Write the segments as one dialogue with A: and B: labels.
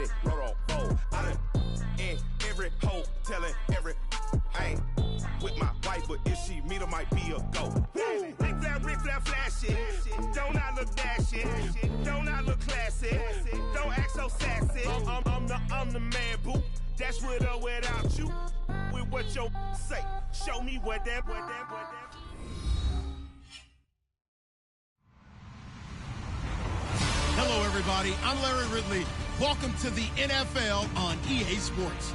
A: heavy, roll, roll. I done in every hole, telling every ain't with my wife, but if she meet her, might be a go. Rick Flair, flashing. Don't I look dashing? Don't I look classy? Don't act so sassy. I'm the man, boo. That's with or without you. With what your say. Show me what that.
B: Hello, everybody. I'm Larry Ridley. Welcome to the NFL on EA Sports.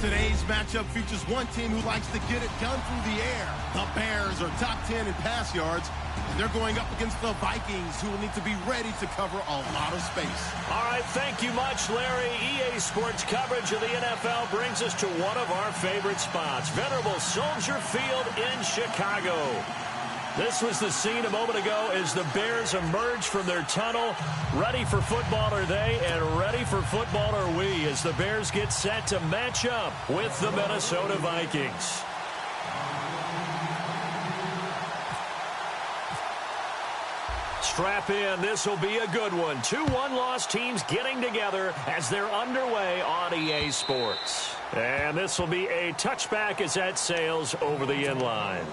B: Today's matchup features one team who likes to get it done through the air. The Bears are top 10 in pass yards, and they're going up against the Vikings, who will need to be ready to cover a lot of space.
C: All right, thank you much, Larry. EA Sports coverage of the NFL brings us to one of our favorite spots, venerable Soldier Field in Chicago. This was the scene a moment ago as the Bears emerged from their tunnel. Ready for football are they, and ready for football are we, as the Bears get set to match up with the Minnesota Vikings. Strap in. This will be a good one. 2 one-loss teams getting together as they're underway on EA Sports. And this will be a touchback as that sails over the end line.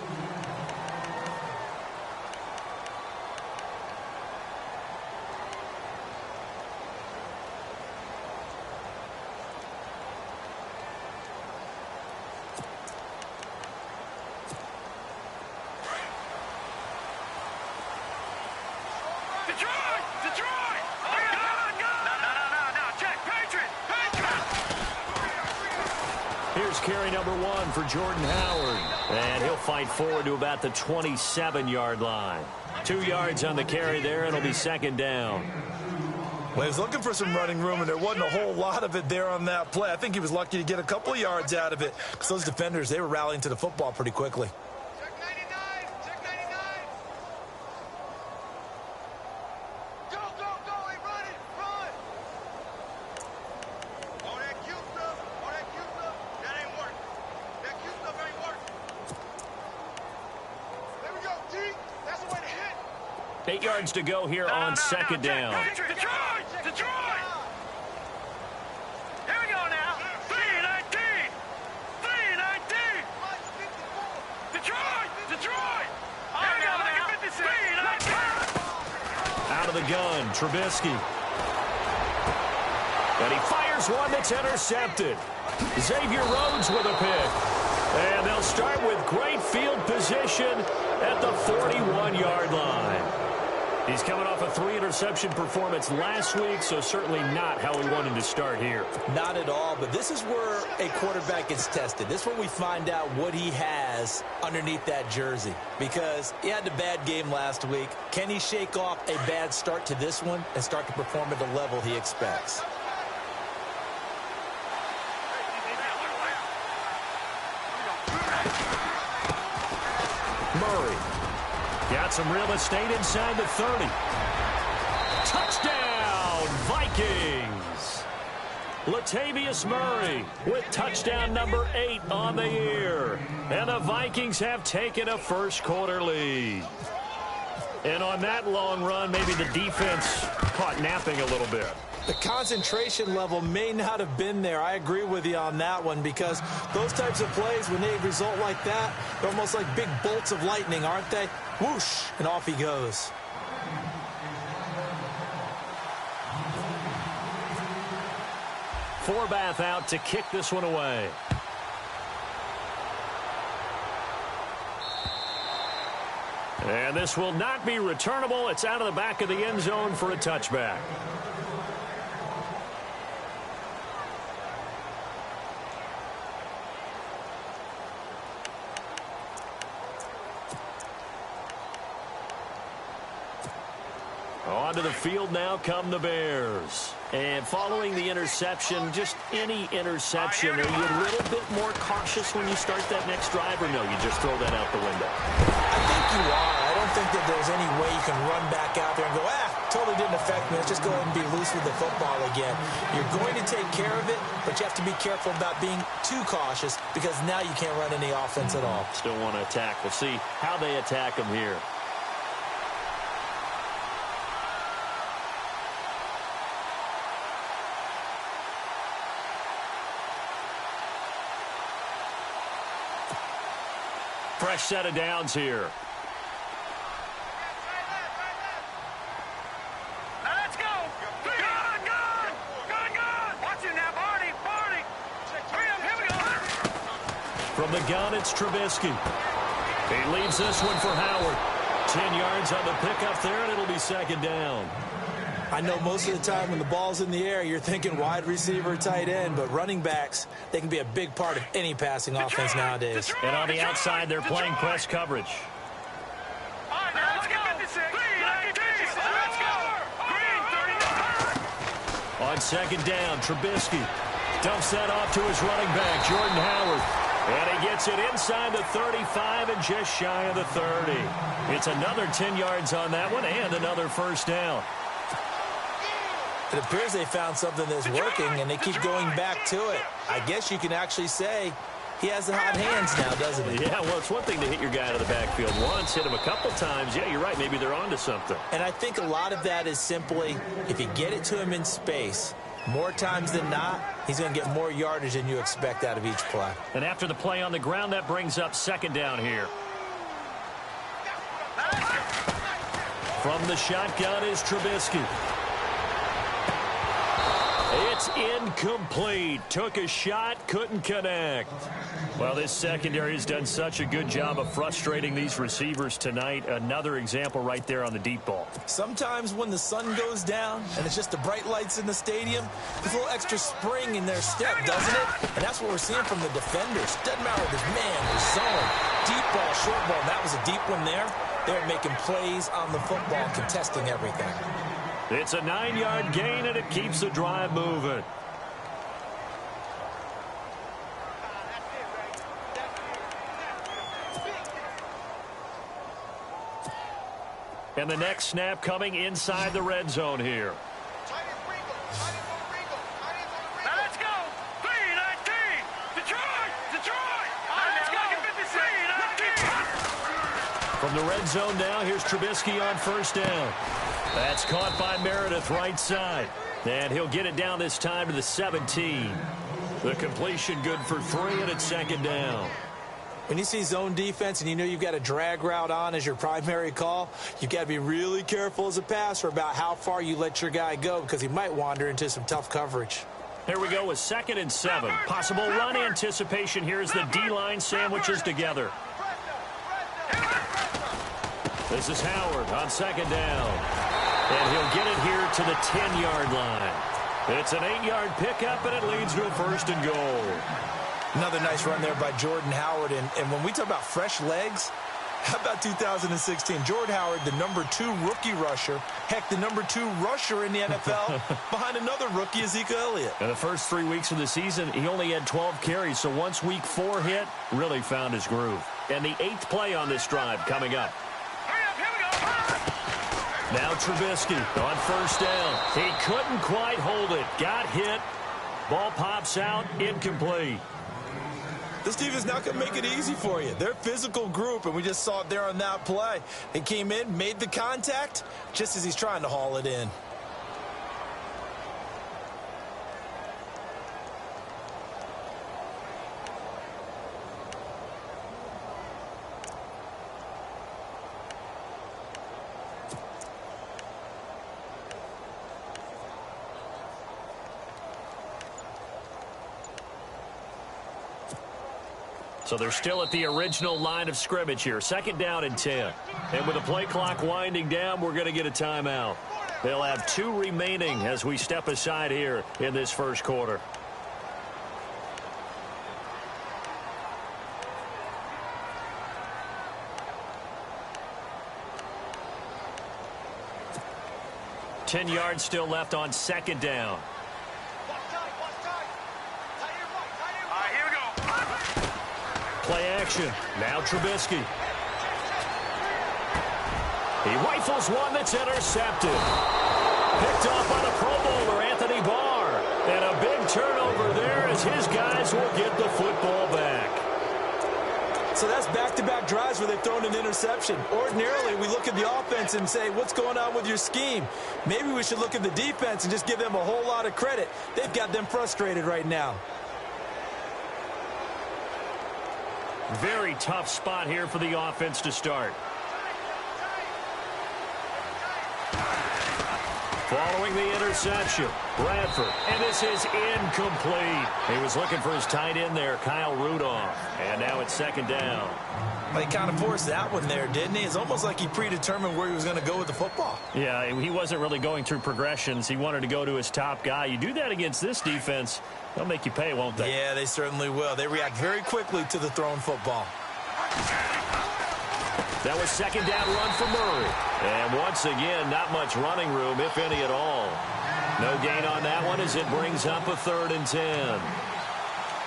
C: Carry number 1 for Jordan Howard. And he'll fight forward to about the 27-yard line. 2 yards on the carry there, and it'll be second down.
D: Well, he was looking for some running room, and there wasn't a whole lot of it there on that play. I think he was lucky to get a couple of yards out of it, because those defenders, they were rallying to the football pretty quickly.
C: To go here on second down.
E: Detroit! Here we go now. 3-19. Detroit! Here we go now. 3-19.
C: Out of the gun, Trubisky. And he fires one that's intercepted. Xavier Rhodes with a pick. And they'll start with great field position at the 41-yard line. He's coming off a 3-interception performance last week, so certainly not how we wanted to start here.
F: Not at all, but this is where a quarterback gets tested. This is where we find out what he has underneath that jersey, because he had a bad game last week. Can he shake off a bad start to this one and start to perform at the level he expects?
C: Murray. Got some real estate inside the 30. Touchdown, Vikings. Latavius Murray with touchdown number 8 on the year. And the Vikings have taken a first-quarter lead. And on that long run, maybe the defense caught napping a little bit.
F: The concentration level may not have been there. I agree with you on that one, because those types of plays, when they result like that, they're almost like big bolts of lightning, aren't they? Whoosh, and off he goes.
C: Forbath out to kick this one away. And this will not be returnable. It's out of the back of the end zone for a touchback. Onto the field now come the Bears. And following the interception, just any interception, are you a little bit more cautious when you start that next drive, or no, you just throw that out the window?
F: I think you are. I don't think that there's any way you can run back out there and go, totally didn't affect me. Let's just go ahead and be loose with the football again. You're going to take care of it, but you have to be careful about being too cautious, because now you can't run any offense at all.
C: Still want to attack. We'll see how they attack them here. fresh set of downs here.
E: Now let's go. Good. Watch it now, Barney. Hurry up, here we go.
C: From the gun, it's Trubisky. He leaves this one for Howard. 10 yards on the pickup there, and it'll be second down.
F: I know most of the time when the ball's in the air, you're thinking wide receiver, tight end, but running backs, they can be a big part of any passing offense nowadays.
C: And on the outside, they're playing press coverage.
E: All right, now let's go. 3-19. Let's go. Green, 39.
C: On second down, Trubisky dumps that off to his running back, Jordan Howard. And he gets it inside the 35 and just shy of the 30. It's another 10 yards on that one and another first down.
F: It appears they found something that's working, and they keep going back to it. I guess you can actually say he has the hot hands now, doesn't he?
C: Yeah, well, it's one thing to hit your guy out of the backfield once, hit him a couple times. Yeah, you're right. Maybe they're onto something.
F: And I think a lot of that is simply if you get it to him in space, more times than not, he's going to get more yardage than you expect out of each play.
C: And after the play on the ground, that brings up second down here. From the shotgun is Trubisky. It's incomplete. Took a shot, couldn't connect. Well, this secondary has done such a good job of frustrating these receivers tonight. Another example right there on the deep ball.
F: Sometimes when the sun goes down and it's just the bright lights in the stadium, there's a little extra spring in their step, doesn't it? And that's what we're seeing from the defenders. Doesn't matter if there's man or zone, deep ball, short ball. And that was a deep one there. They're making plays on the football, contesting everything.
C: It's a 9-yard gain, and it keeps the drive moving. And the next snap coming inside the red zone here.
E: Now let's go. 3-19. Detroit. Let's go. 3-19.
C: From the red zone now, here's Trubisky on first down. That's caught by Meredith right side. And he'll get it down this time to the 17. The completion good for 3, and it's second down.
F: When you see zone defense and you know you've got a drag route on as your primary call, you've got to be really careful as a passer about how far you let your guy go because he might wander into some tough coverage.
C: Here we go with 2nd and 7. Possible run anticipation here as the D-line sandwiches together. This is Howard on second down. And he'll get it here to the 10-yard line. It's an 8-yard pickup, and it leads to a first and goal.
F: Another nice run there by Jordan Howard. And when we talk about fresh legs, how about 2016? Jordan Howard, the #2 rookie rusher. Heck, the #2 rusher in the NFL behind another rookie, Ezekiel Elliott.
C: In the first 3 weeks of the season, he only had 12 carries. So once week 4 hit, really found his groove. And the 8th play on this drive coming up. Now Trubisky on first down. He couldn't quite hold it. Got hit. Ball pops out. Incomplete.
F: This team is not going to make it easy for you. They're a physical group, and we just saw it there on that play. He came in, made the contact, just as he's trying to haul it in.
C: So they're still at the original line of scrimmage here. 2nd down and 10. And with the play clock winding down, we're going to get a timeout. They'll have 2 remaining as we step aside here in this first quarter. Ten yards still left on 2nd down. Play action. Now Trubisky. He rifles one that's intercepted. Picked off by the Pro Bowler, Anthony Barr. And a big turnover there as his guys will get the football back.
F: So that's back-to-back drives where they've thrown an interception. Ordinarily, we look at the offense and say, what's going on with your scheme? Maybe we should look at the defense and just give them a whole lot of credit. They've got them frustrated right now.
C: Very tough spot here for the offense to start. Following the interception, Bradford, and this is incomplete. He was looking for his tight end there, Kyle Rudolph, and now it's second down.
F: Well, he kind of forced that one there, didn't he? It's almost like he predetermined where he was going to go with the football.
C: Yeah, he wasn't really going through progressions. He wanted to go to his top guy. You do that against this defense, they'll make you pay, won't they?
F: Yeah, they certainly will. They react very quickly to the thrown football.
C: That was second down run for Murray. And once again, not much running room, if any at all. No gain on that one as it brings up a 3rd and 10.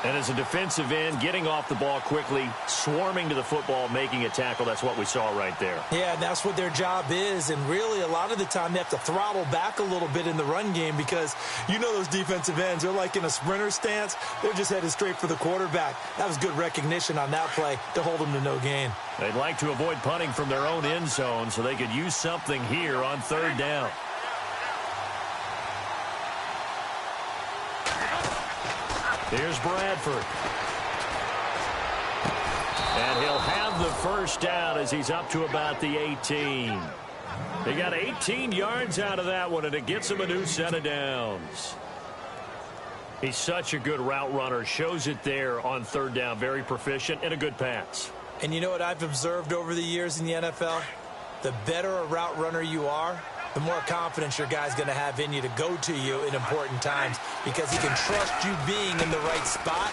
C: And as a defensive end, getting off the ball quickly, swarming to the football, making a tackle, that's what we saw right there.
F: Yeah, and that's what their job is. And really, a lot of the time, they have to throttle back a little bit in the run game because you know those defensive ends, they're like in a sprinter stance. They're just headed straight for the quarterback. That was good recognition on that play to hold them to no gain.
C: They'd like to avoid punting from their own end zone so they could use something here on 3rd down. Here's Bradford. And he'll have the first down as he's up to about the 18. They got 18 yards out of that one, and it gets him a new set of downs. He's such a good route runner. Shows it there on 3rd down. Very proficient and a good pass.
F: And you know what I've observed over the years in the NFL? The better a route runner you are, the more confidence your guy's going to have in you to go to you in important times because he can trust you being in the right spot,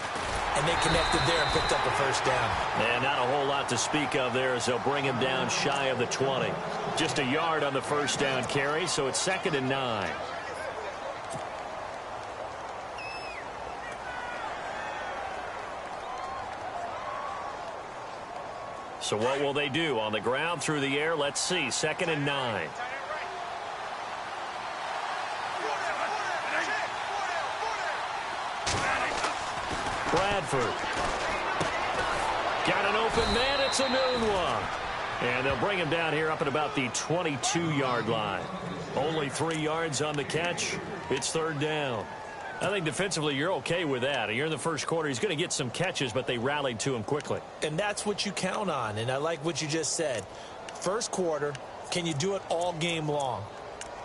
F: and they connected there and picked up a first down.
C: And not a whole lot to speak of there as they'll bring him down shy of the 20. Just a yard on the first down carry, so it's 2nd and 9. So what will they do? On the ground, through the air, let's see. 2nd and 9. Bradford. Got an open man. It's a noon one. And they'll bring him down here up at about the 22-yard line. Only 3 yards on the catch. It's 3rd down. I think defensively you're okay with that. You're in the first quarter. He's going to get some catches, but they rallied to him quickly.
F: And that's what you count on, and I like what you just said. First quarter, can you do it all game long?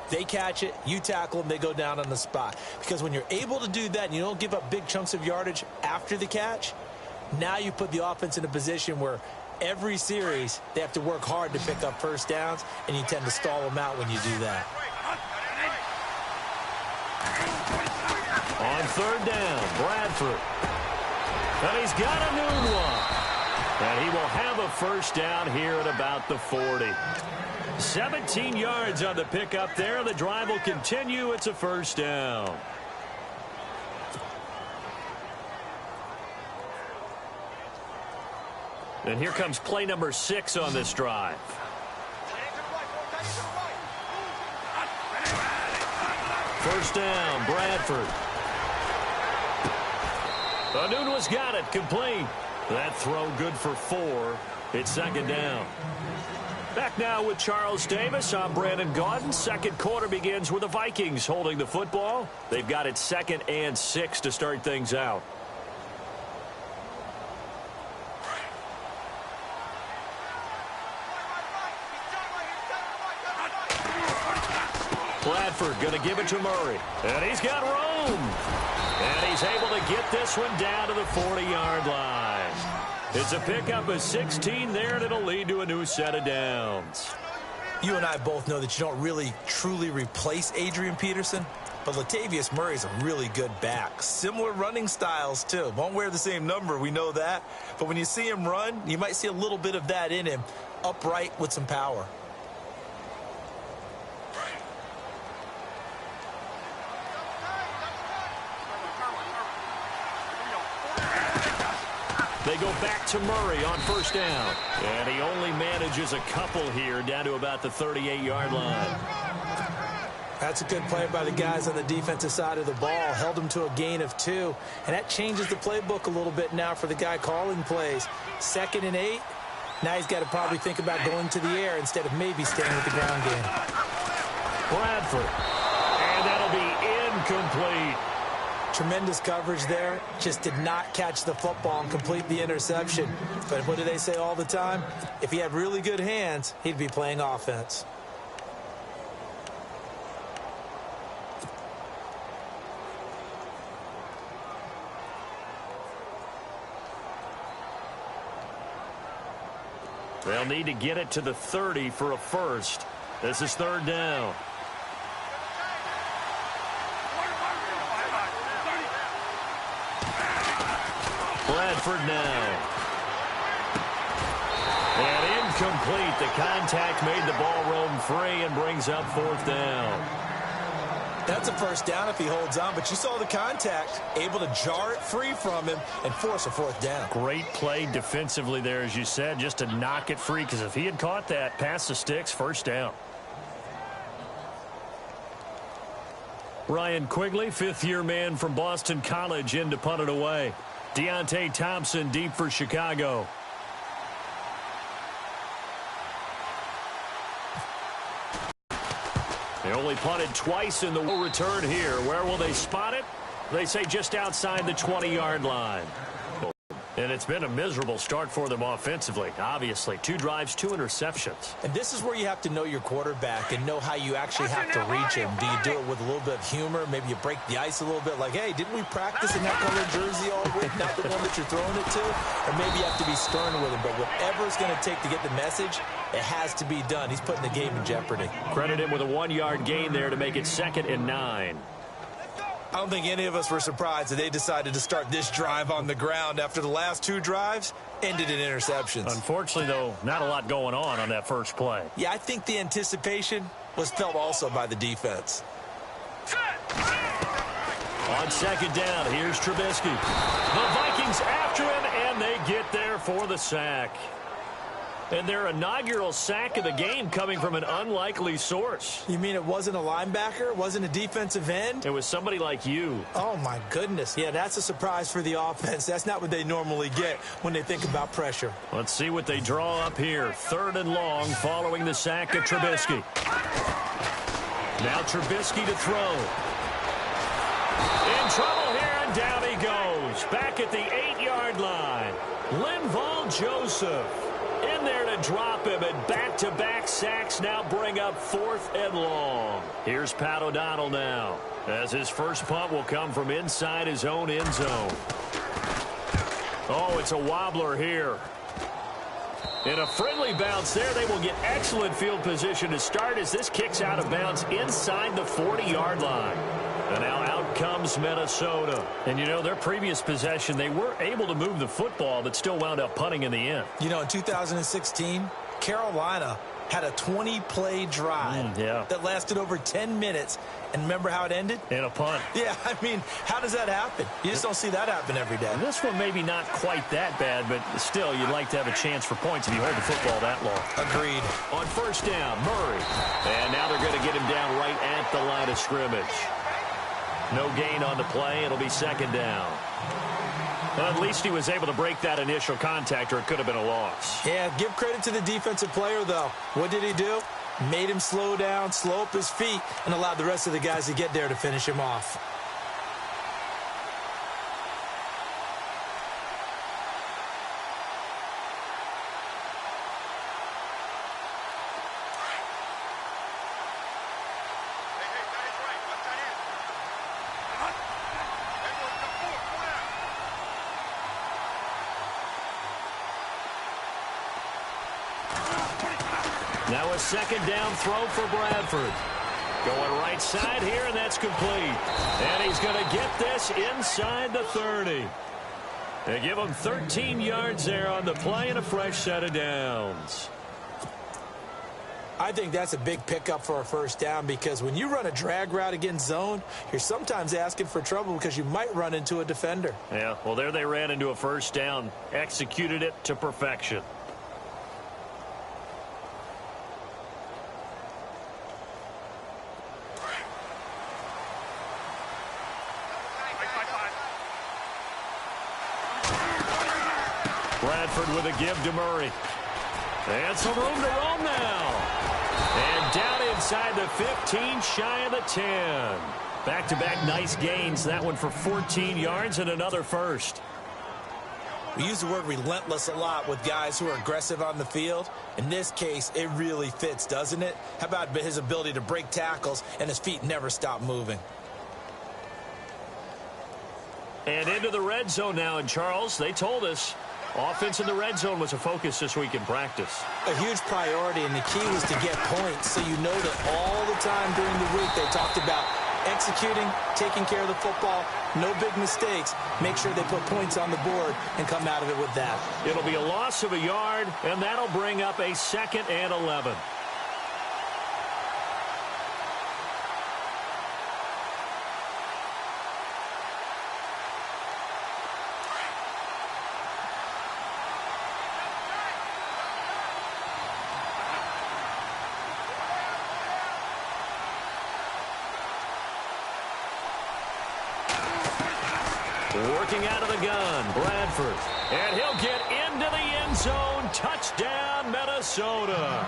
F: They catch it, you tackle them, they go down on the spot. Because when you're able to do that and you don't give up big chunks of yardage after the catch, now you put the offense in a position where every series they have to work hard to pick up first downs, and you tend to stall them out when you do that.
C: On 3rd down, Bradford. And he's got a noon one. And he will have a first down here at about the 40. 17 yards on the pickup there. The drive will continue. It's a first down. And here comes play number 6 on this drive. First down, Bradford. Anunua's got it, complete. That throw good for 4. It's 2nd down. Back now with Charles Davis. I'm Brandon Gaudin. Second quarter begins with the Vikings holding the football. They've got it 2nd and 6 to start things out. Bradford going to give it to Murray. And he's got room. And he's able to get this one down to the 40-yard line. It's a pickup of 16 there, and it'll lead to a new set of downs.
F: You and I both know that you don't really truly replace Adrian Peterson, but Latavius Murray is a really good back. Similar running styles, too. Won't wear the same number, we know that. But when you see him run, you might see a little bit of that in him, upright with some power.
C: They go back to Murray on first down. And he only manages a couple here down to about the 38-yard line.
F: That's a good play by the guys on the defensive side of the ball. Held him to a gain of 2. And that changes the playbook a little bit now for the guy calling plays. 2nd and 8. Now he's got to probably think about going to the air instead of maybe staying with the ground game.
C: Bradford. And that'll be incomplete.
F: Tremendous coverage there. Just did not catch the football and complete the interception. But what do they say all the time? If he had really good hands, he'd be playing offense.
C: They'll need to get it to the 30 for a first. This is third down. Bradford now. And incomplete. The contact made the ball roam free and brings up fourth down.
F: That's a first down if he holds on, but you saw the contact, able to jar it free from him and force a fourth down.
C: Great play defensively there, as you said, just to knock it free, because if he had caught that, past the sticks, first down. Ryan Quigley, fifth-year man from Boston College, in to punt it away. Deontay Thompson deep for Chicago. They only punted twice in the return here. Where will they spot it? They say just outside the 20-yard line. And it's been a miserable start for them offensively. Obviously, 2 drives, 2 interceptions.
F: And this is where you have to know your quarterback and know how you actually have to reach him. Do you do it with a little bit of humor? Maybe you break the ice a little bit like, hey, didn't we practice in that color jersey all week? Not the one that you're throwing it to? Or maybe you have to be stern with him. But whatever it's going to take to get the message, it has to be done. He's putting the game in jeopardy.
C: Credit him with a 1-yard gain there to make it 2nd and 9.
D: I don't think any of us were surprised that they decided to start this drive on the ground after the last 2 drives ended in interceptions.
C: Unfortunately, though, not a lot going on that first play.
F: Yeah, I think the anticipation was felt also by the defense.
C: On second down, here's Trubisky. The Vikings after him, and they get there for the sack. And their inaugural sack of the game coming from an unlikely source.
F: You mean it wasn't a linebacker? It wasn't a defensive end?
C: It was somebody like you.
F: Oh, my goodness. Yeah, that's a surprise for the offense. That's not what they normally get when they think about pressure.
C: Let's see what they draw up here. 3rd and long following the sack of Trubisky. Now Trubisky to throw. In trouble here, and down he goes. Back at the 8-yard line. Linval Joseph in there to drop him, and back-to-back sacks now bring up 4th and long. Here's Pat O'Donnell now, as his first punt will come from inside his own end zone. Oh, it's a wobbler here. In a friendly bounce there, they will get excellent field position to start as this kicks out of bounds inside the 40-yard line. And now out comes Minnesota. And, you know, their previous possession, they were able to move the football, but still wound up punting in the end.
F: You know, in 2016, Carolina had a 20-play drive that lasted over 10 minutes. And remember how it ended?
C: In a punt.
F: Yeah, I mean, how does that happen? You just don't see that happen every day.
C: And this one maybe not quite that bad, but still, you'd like to have a chance for points if you hold the football that long.
F: Agreed.
C: On first down, Murray. And now they're going to get him down right at the line of scrimmage. No gain on the play. It'll be 2nd down. Well, at least he was able to break that initial contact, or it could have been a loss.
F: Yeah, give credit to the defensive player, though. What did he do? Made him slow down, slow up his feet, and allowed the rest of the guys to get there to finish him off.
C: Now a 2nd down throw for Bradford. Going right side here, and that's complete. And he's going to get this inside the 30. They give him 13 yards there on the play and a fresh set of downs.
F: I think that's a big pickup for a first down, because when you run a drag route against zone, you're sometimes asking for trouble because you might run into a defender.
C: Yeah, well, there they ran into a first down, executed it to perfection. Bradford with a give to Murray. And some room to roam now. And down inside the 15, shy of the 10. Back-to-back nice gains. That one for 14 yards and another first.
F: We use the word relentless a lot with guys who are aggressive on the field. In this case, it really fits, doesn't it? How about his ability to break tackles and his feet never stop moving?
C: And into the red zone now. And Charles, they told us offense in the red zone was a focus this week in practice.
F: A huge priority, and the key was to get points. So you know that all the time during the week they talked about executing, taking care of the football, no big mistakes. Make sure they put points on the board and come out of it with that.
C: It'll be a loss of a yard, and that'll bring up a 2nd and 11. Working out of the gun, Bradford. And he'll get into the end zone. Touchdown, Minnesota.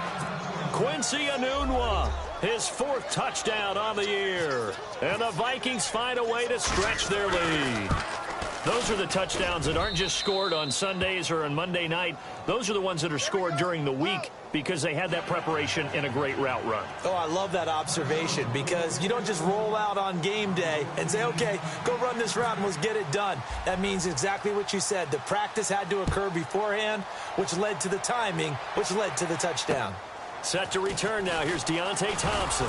C: Quincy Enunwa, his 4th touchdown on the year. And the Vikings find a way to stretch their lead. Those are the touchdowns that aren't just scored on Sundays or on Monday night. Those are the ones that are scored during the week because they had that preparation in a great route run.
F: Oh, I love that observation because you don't just roll out on game day and say, okay, go run this route and let's get it done. That means exactly what you said. The practice had to occur beforehand, which led to the timing, which led to the touchdown.
C: Set to return now. Here's Deontay Thompson.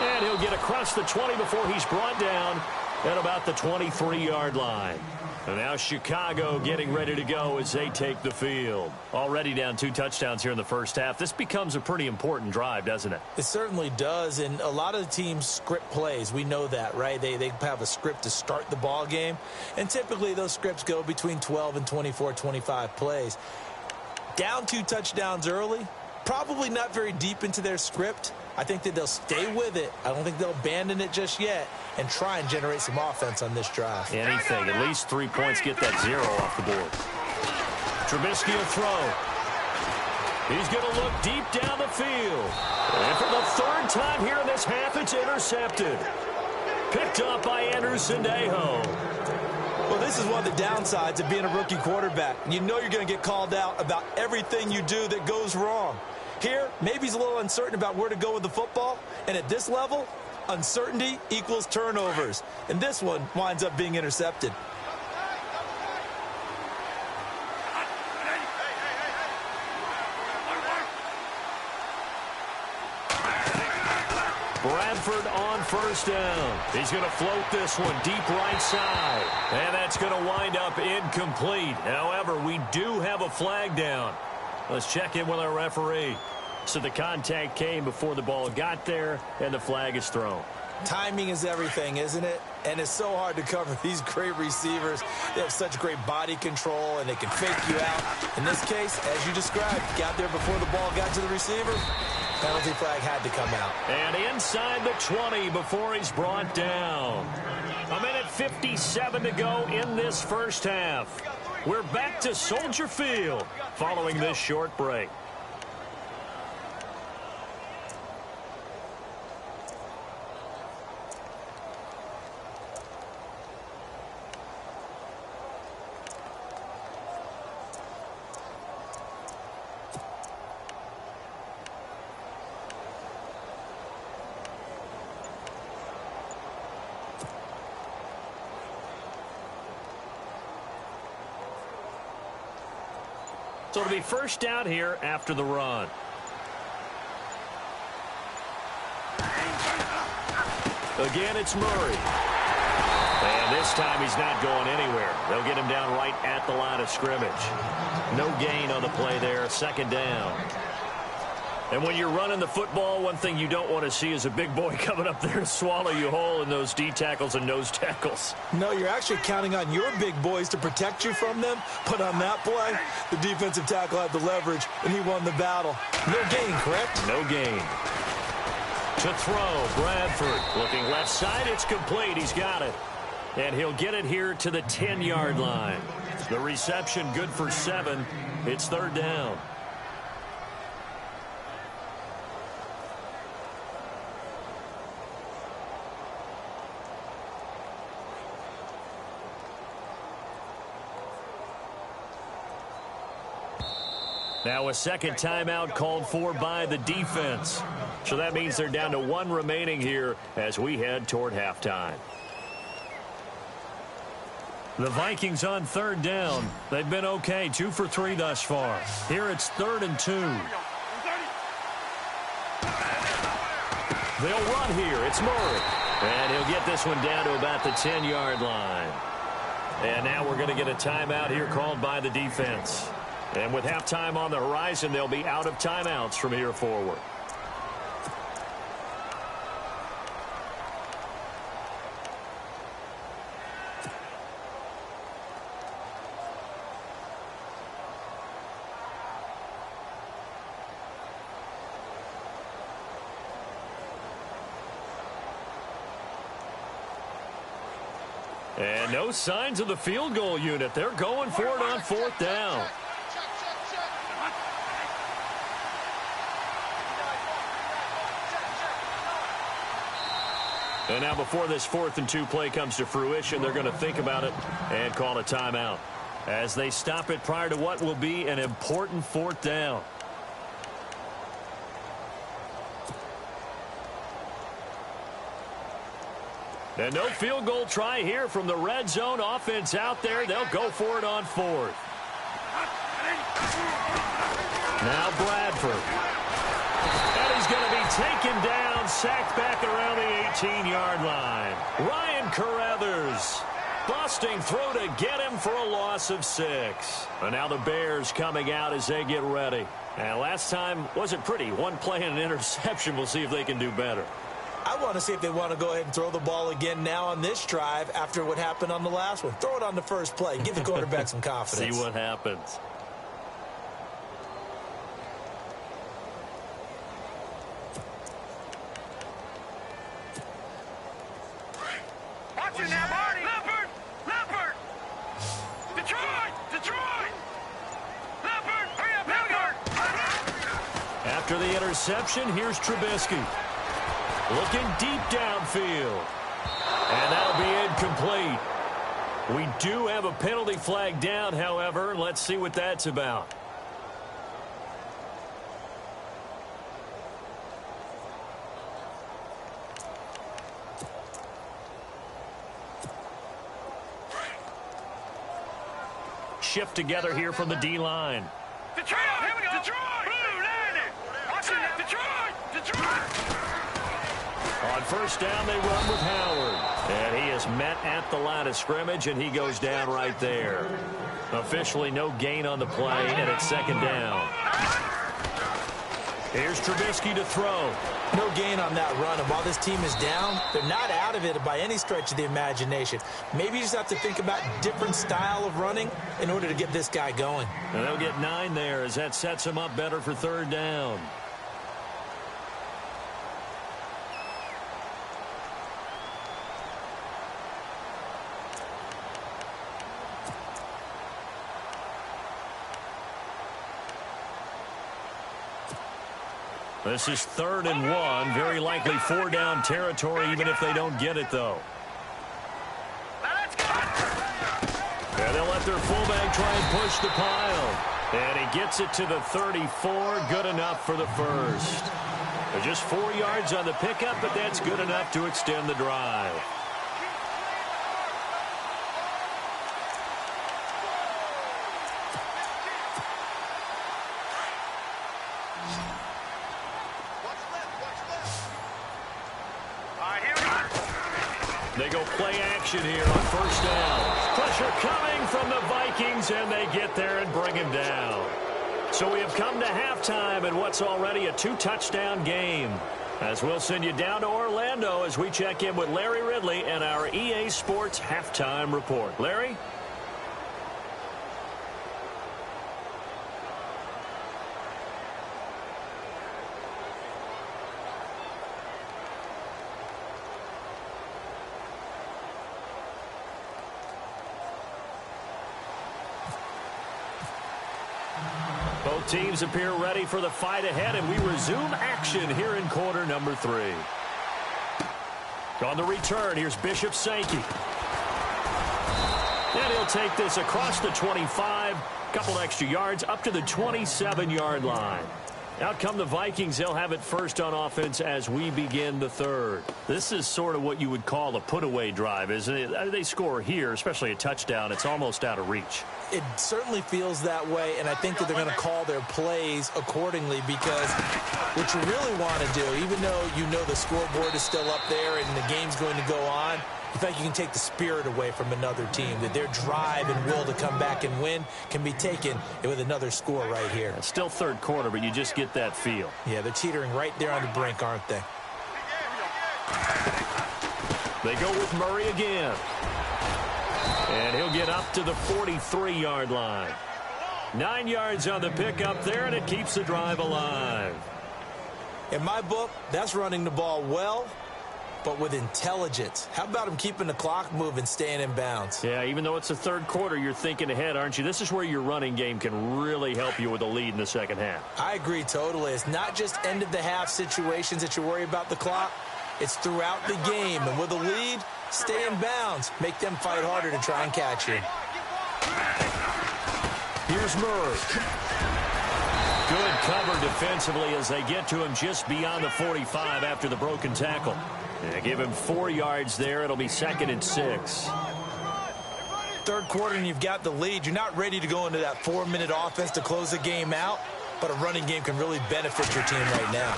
C: And he'll get across the 20 before he's brought down at about the 23-yard line. And now Chicago getting ready to go as they take the field. Already down 2 touchdowns here in the first half. This becomes a pretty important drive, doesn't it?
F: It certainly does, and a lot of the teams script plays. We know that, right? They have a script to start the ball game, and typically those scripts go between 12 and 24, 25 plays. Down 2 touchdowns early, probably not very deep into their script. I think that they'll stay with it. I don't think they'll abandon it just yet and try and generate some offense on this drive.
C: Anything. At least 3 points. Get that 0 off the board. Trubisky will throw. He's going to look deep down the field. And for the 3rd time here in this half, it's intercepted. Picked up by Andrew Sendejo.
F: Well, this is one of the downsides of being a rookie quarterback. You know you're going to get called out about everything you do that goes wrong. Here, maybe he's a little uncertain about where to go with the football. And at this level, uncertainty equals turnovers. And this one winds up being intercepted.
C: Bradford on 1st down. He's going to float this one deep right side. And that's going to wind up incomplete. However, we do have a flag down. Let's check in with our referee. So the contact came before the ball got there, and the flag is thrown.
F: Timing is everything, isn't it? And it's so hard to cover these great receivers. They have such great body control, and they can fake you out. In this case, as you described, got there before the ball got to the receiver. Penalty flag had to come out.
C: And inside the 20 before he's brought down. 1:57 to go in this first half. We're back to Soldier Field following this short break. So it'll be 1st down here after the run. Again, it's Murray. And this time he's not going anywhere. They'll get him down right at the line of scrimmage. No gain on the play there. 2nd down. And when you're running the football, one thing you don't want to see is a big boy coming up there to swallow you whole in those D tackles and nose tackles.
F: No, you're actually counting on your big boys to protect you from them. But on that play, the defensive tackle had the leverage, and he won the battle. No gain, correct?
C: No gain. To throw, Bradford. Looking left side, it's complete. He's got it. And he'll get it here to the 10-yard line. The reception good for 7. It's 3rd down. Now a second timeout called for by the defense. So that means they're down to 1 remaining here as we head toward halftime. The Vikings on 3rd down. They've been okay, 2 for 3 thus far. Here it's 3rd and 2. They'll run here. It's Murray. And he'll get this one down to about the 10-yard line. And now we're going to get a timeout here called by the defense. And with halftime on the horizon, they'll be out of timeouts from here forward. And no signs of the field goal unit. They're going for it on 4th down. And now before this 4th and 2 play comes to fruition, they're going to think about it and call a timeout as they stop it prior to what will be an important 4th down. And no field goal try here from the red zone offense out there. They'll go for it on 4th. Now Bradford. And he's going to be taken down, sacked back around the 18-yard line. Ryan Carruthers busting through to get him for a loss of 6. And now the Bears coming out as they get ready. And last time wasn't pretty. 1 play and an interception. We'll see if they can do better.
F: I want to see if they want to go ahead and throw the ball again now on this drive after what happened on the last one. Throw it on the first play. Give the quarterback some confidence.
C: See what happens.
E: Watch it now, Marty. Leopard! Leopard! Detroit! Detroit! Leopard! Hurry up, Leopard!
C: After the interception, here's Trubisky. Looking deep downfield. And that'll be incomplete. We do have a penalty flag down, however. Let's see what that's about. Shift together here from the D-line.
E: Detroit! Here we go! Detroit! Blue, 90! Watch it! Detroit! Detroit!
C: On 1st down, they run with Howard. And he is met at the line of scrimmage, and he goes down right there. Officially no gain on the play, and it's 2nd down. Here's Trubisky to throw.
F: No gain on that run, and while this team is down, they're not out of it by any stretch of the imagination. Maybe you just have to think about different style of running in order to get this guy going.
C: And they'll get 9 there as that sets him up better for 3rd down. This is 3rd and 1. Very likely 4-down territory, even if they don't get it, though. And they'll let their fullback try and push the pile. And he gets it to the 34. Good enough for the first. They're just 4 yards on the pickup, but that's good enough to extend the drive. They go play action here on 1st down. Pressure coming from the Vikings, and they get there and bring him down. So we have come to halftime in what's already a 2-touchdown game. As we'll send you down to Orlando as we check in with Larry Ridley and our EA Sports Halftime Report. Larry? Both teams appear ready for the fight ahead, and we resume action here in quarter number 3. On the return, here's Bishop Sankey. And he'll take this across the 25, couple extra yards, up to the 27-yard line. Out come the Vikings. They'll have it first on offense as we begin the third. This is sort of what you would call a put-away drive, isn't it? They score here, especially a touchdown. It's almost out of reach.
F: It certainly feels that way, and I think that they're going to call their plays accordingly, because what you really want to do, even though you know the scoreboard is still up there and the game's going to go on, in fact, you can take the spirit away from another team, that their drive and will to come back and win can be taken with another score right here.
C: It's still third quarter, but you just get that feel.
F: Yeah, they're teetering right there on the brink, aren't they?
C: They go with Murray again. And he'll get up to the 43-yard line. 9 yards on the pickup there, and it keeps the drive alive.
F: In my book, that's running the ball well, but with intelligence. How about him keeping the clock moving, staying in bounds?
C: Yeah, even though it's the third quarter, you're thinking ahead, aren't you? This is where your running game can really help you with a lead in the second half.
F: I agree totally. It's not just end-of-the-half situations that you worry about the clock. It's throughout the game. And with a lead, stay in bounds. Make them fight harder to try and catch you.
C: Here's Murray. Good cover defensively as they get to him just beyond the 45 after the broken tackle. They give him 4 yards there. It'll be 2nd and 6.
F: Third quarter and you've got the lead. You're not ready to go into that 4-minute offense to close the game out, but a running game can really benefit your team right now.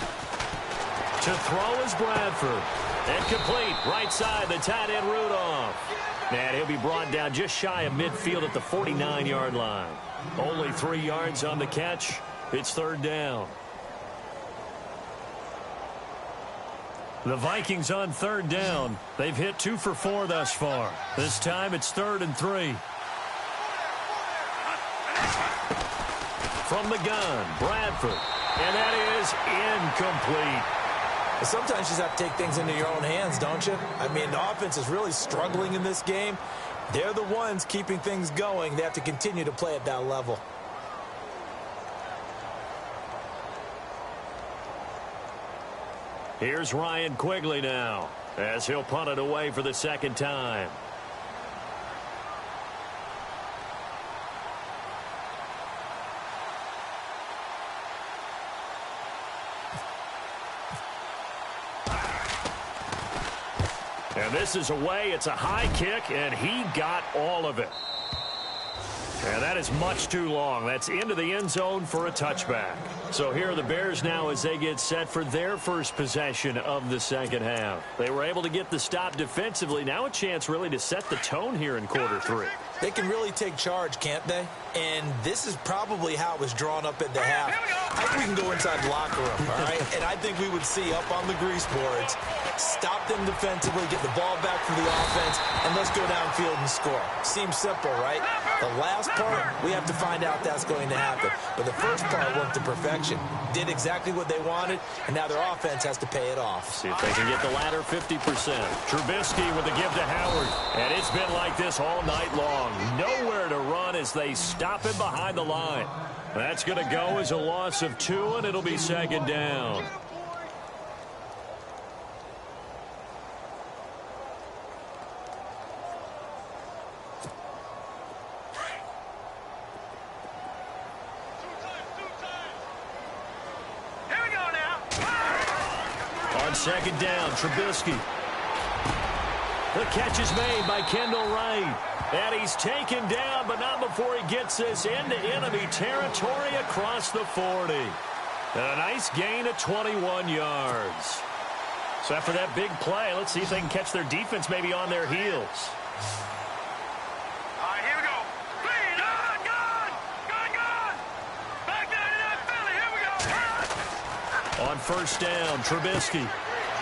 C: To throw is Bradford. And complete. Right side, the tight end Rudolph. And he'll be brought down just shy of midfield at the 49-yard line. Only 3 yards on the catch. It's third down. The Vikings on third down. They've hit 2 for 4 thus far. This time it's 3rd and 3. From the gun, Bradford. And that is incomplete.
F: Sometimes you just have to take things into your own hands, don't you? I mean, the offense is really struggling in this game. They're the ones keeping things going. They have to continue to play at that level.
C: Here's Ryan Quigley now as he'll punt it away for the second time. And this is away. It's a high kick, and he got all of it. And that is much too long. That's into the end zone for a touchback. So here are the Bears now as they get set for their first possession of the second half. They were able to get the stop defensively. Now a chance really to set the tone here in quarter 3.
F: They can really take charge, can't they? And this is probably how it was drawn up at the half. I think we can go inside the locker room, all right? And I think we would see up on the grease boards, stop them defensively, get the ball back for the offense, and let's go downfield and score. Seems simple, right? The last part, we have to find out that's going to happen. But the first part worked to perfection. Did exactly what they wanted, and now their offense has to pay it off.
C: See if they can get the latter 50%. Trubisky with the give to Howard. And it's been like this all night long. Nowhere to run as they stop him behind the line. That's going to go as a loss of 2, and it'll be second down. On second down, Trubisky. The catch is made by Kendall Wright. And he's taken down, but not before he gets this into enemy territory across the 40. And a nice gain of 21 yards. So after that big play, let's see if they can catch their defense maybe on their heels.
E: All right, here we go. Gun! Back down to that Philly. Here we go.
C: On first down, Trubisky.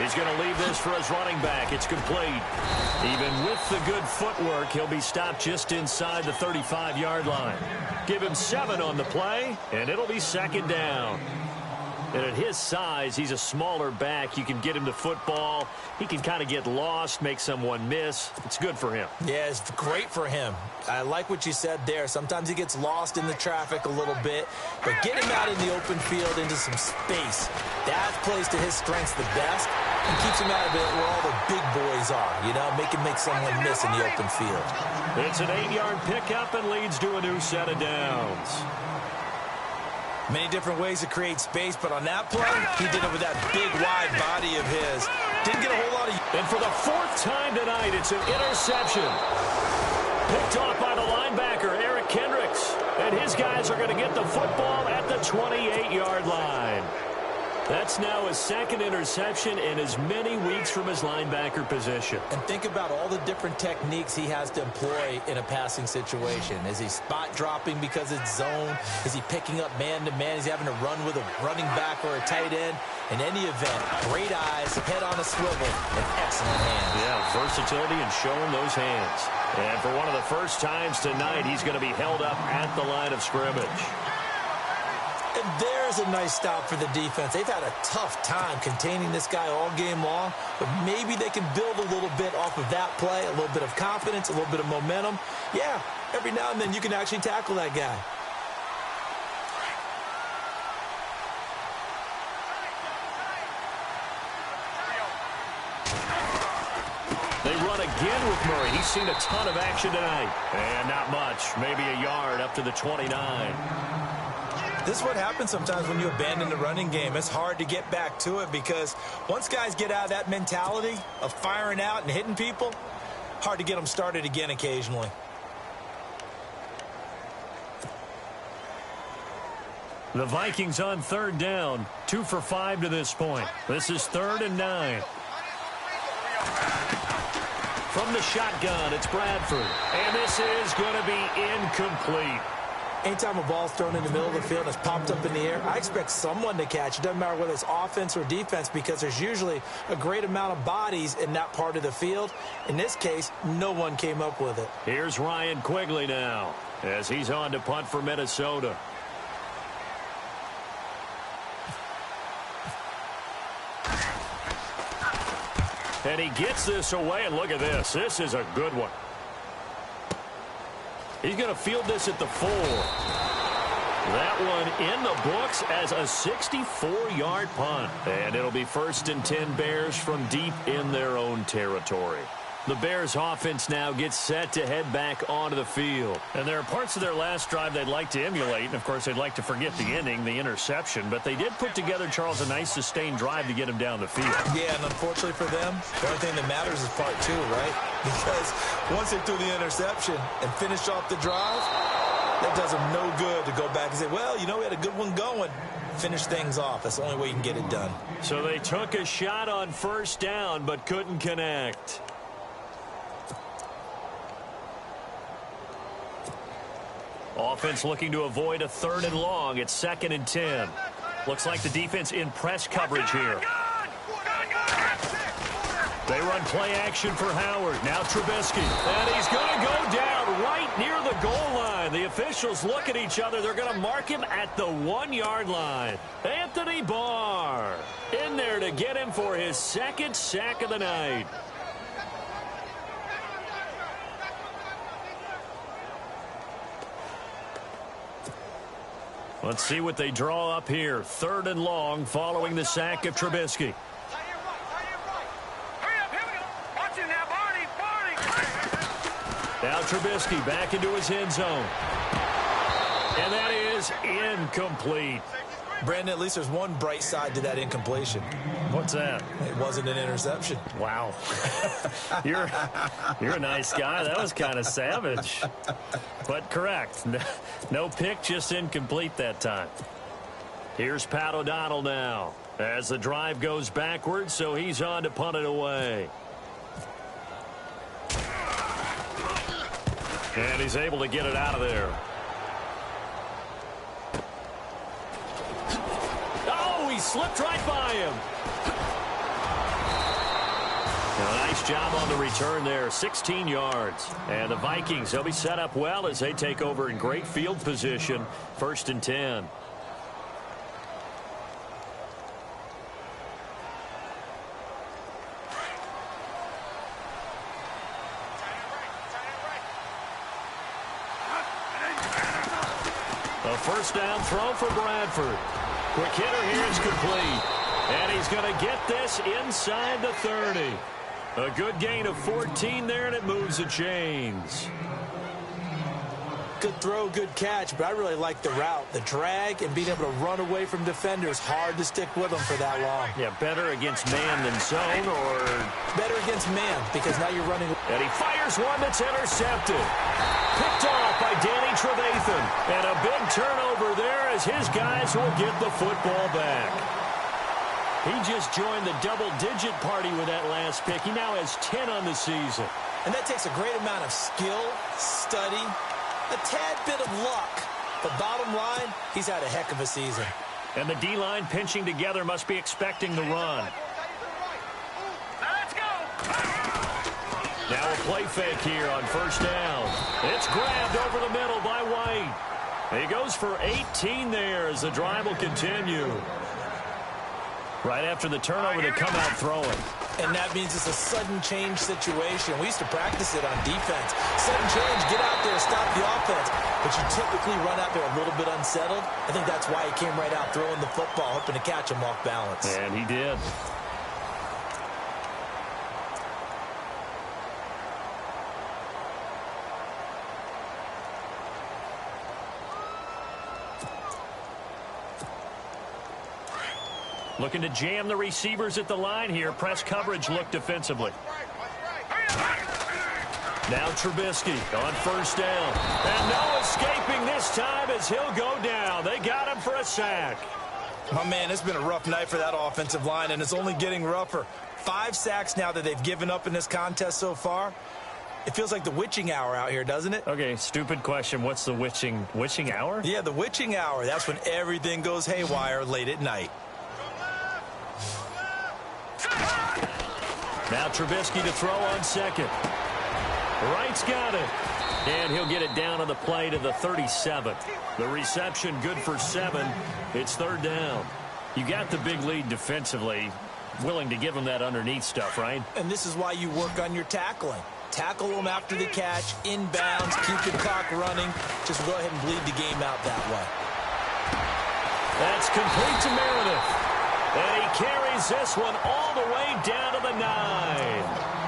C: He's going to leave this for his running back. It's complete. Even with the good footwork, he'll be stopped just inside the 35-yard line. Give him 7 on the play, and it'll be second down. And at his size, he's a smaller back. You can get him to football. He can kind of get lost, make someone miss. It's good for him.
F: Yeah, it's great for him. I like what you said there. Sometimes he gets lost in the traffic a little bit, but get him out in the open field into some space. That plays to his strengths the best. and keeps him out of it where all the big boys are, you know, make someone miss in the open field.
C: It's an 8-yard pickup and leads to a new set of downs.
D: Many different ways to create space, but on that play, he did it with that big, wide body of his. Didn't get a whole lot of...
C: And for the 4th time tonight, it's an interception. Picked off by the linebacker, Eric Kendricks. And his guys are going to get the football at the 28-yard line. That's now his 2nd interception in as many weeks from his linebacker position.
F: And think about all the different techniques he has to employ in a passing situation. Is he spot dropping because it's zone? Is he picking up man-to-man? Is he having to run with a running back or a tight end? In any event, great eyes, head on a swivel, and excellent hands.
C: Yeah, versatility and showing those hands. And for one of the first times tonight, he's going to be held up at the line of scrimmage.
F: And there's a nice stop for the defense. They've had a tough time containing this guy all game long, but maybe they can build a little bit off of that play, a little bit of confidence, a little bit of momentum. Yeah, every now and then you can actually tackle that guy.
C: They run again with Murray. He's seen a ton of action tonight. And not much, maybe a yard up to the 29.
D: This is what happens sometimes when you abandon the running game. It's hard to get back to it because once guys get out of that mentality of firing out and hitting people, hard to get them started again occasionally.
C: The Vikings on 3rd down, 2 for 5 to this point. This is 3rd and 9. From the shotgun, it's Bradford. And this is going to be incomplete.
F: Anytime a ball's thrown in the middle of the field and it's popped up in the air, I expect someone to catch. It doesn't matter whether it's offense or defense because there's usually a great amount of bodies in that part of the field. In this case, no one came up with it.
C: Here's Ryan Quigley now as he's on to punt for Minnesota. And he gets this away, and look at this. This is a good one. He's going to field this at the 4. That one in the books as a 64-yard punt. And it'll be 1st and 10 Bears from deep in their own territory. The Bears offense now gets set to head back onto the field. And there are parts of their last drive they'd like to emulate. And, of course, they'd like to forget the ending, the interception. But they did put together, Charles, a nice sustained drive to get him down the field.
D: Yeah, and unfortunately for them, the only thing that matters is part 2, right? Because once they threw the interception and finished off the drive, that does them no good to go back and say, well, you know, we had a good one going. Finish things off. That's the only way you can get it done.
C: So they took a shot on 1st down but couldn't connect. Offense looking to avoid a 3rd and long. It's 2nd and 10. Looks like the defense in press coverage here. They run play action for Howard. Now Trubisky. And he's going to go down right near the goal line. The officials look at each other. They're going to mark him at the 1-yard line. Anthony Barr in there to get him for his 2nd sack of the night. Let's see what they draw up here. 3rd and long following the sack of Trubisky. Now Trubisky back into his end zone. And that is incomplete.
D: Brandon, at least there's one bright side to that incompletion.
C: What's that?
D: It wasn't an interception.
C: Wow. You're a nice guy. That was kind of savage. But correct. No pick, just incomplete that time. Here's Pat O'Donnell now as the drive goes backwards, so he's on to punt it away. And he's able to get it out of there. Oh, he slipped right by him. A nice job on the return there, 16 yards. And the Vikings, they'll be set up well as they take over in great field position, 1st and 10. A 1st down throw for Bradford. Quick hitter here is complete. And he's going to get this inside the 30. A good gain of 14 there, and it moves the chains.
F: Good throw, good catch, but I really like the route. The drag and being able to run away from defenders, hard to stick with them for that long.
C: Yeah, better against man than zone, or...
F: Better against man, because now you're running...
C: And he fires one that's intercepted. Picked off by Danny Trevathan. And a big turnover there as his guys will get the football back. He just joined the double-digit party with that last pick. He now has 10 on the season.
F: And that takes a great amount of skill, study, a tad bit of luck. But bottom line, he's had a heck of a season.
C: And the D-line pinching together must be expecting the run.
E: Let's go.
C: Now a play fake here on first down. It's grabbed over the middle by White. He goes for 18 there as the drive will continue. Right after the turnover, they come out throwing.
F: And that means it's a sudden change situation. We used to practice it on defense. Sudden change, get out there, stop the offense. But you typically run out there a little bit unsettled. I think that's why he came right out throwing the football, hoping to catch him off balance.
C: And he did. Looking to jam the receivers at the line here. Press coverage look defensively. Now Trubisky on first down. And no escaping this time as he'll go down. They got him for a sack.
D: Oh, man, it's been a rough night for that offensive line, and it's only getting rougher. 5 sacks now that they've given up in this contest so far. It feels like the witching hour out here, doesn't it?
C: Okay, stupid question. What's the witching hour?
D: Yeah, the witching hour. That's when everything goes haywire late at night.
C: Now Trubisky to throw on second. Wright's got it. And he'll get it down on the play to the 37. The reception good for 7. It's third down. You got the big lead defensively. Willing to give him that underneath stuff, right?
F: And this is why you work on your tackling. Tackle them after the catch, inbounds, keep the clock running. Just go ahead and bleed the game out that way.
C: That's complete to Meredith. And he carries this one all the way down to the 9.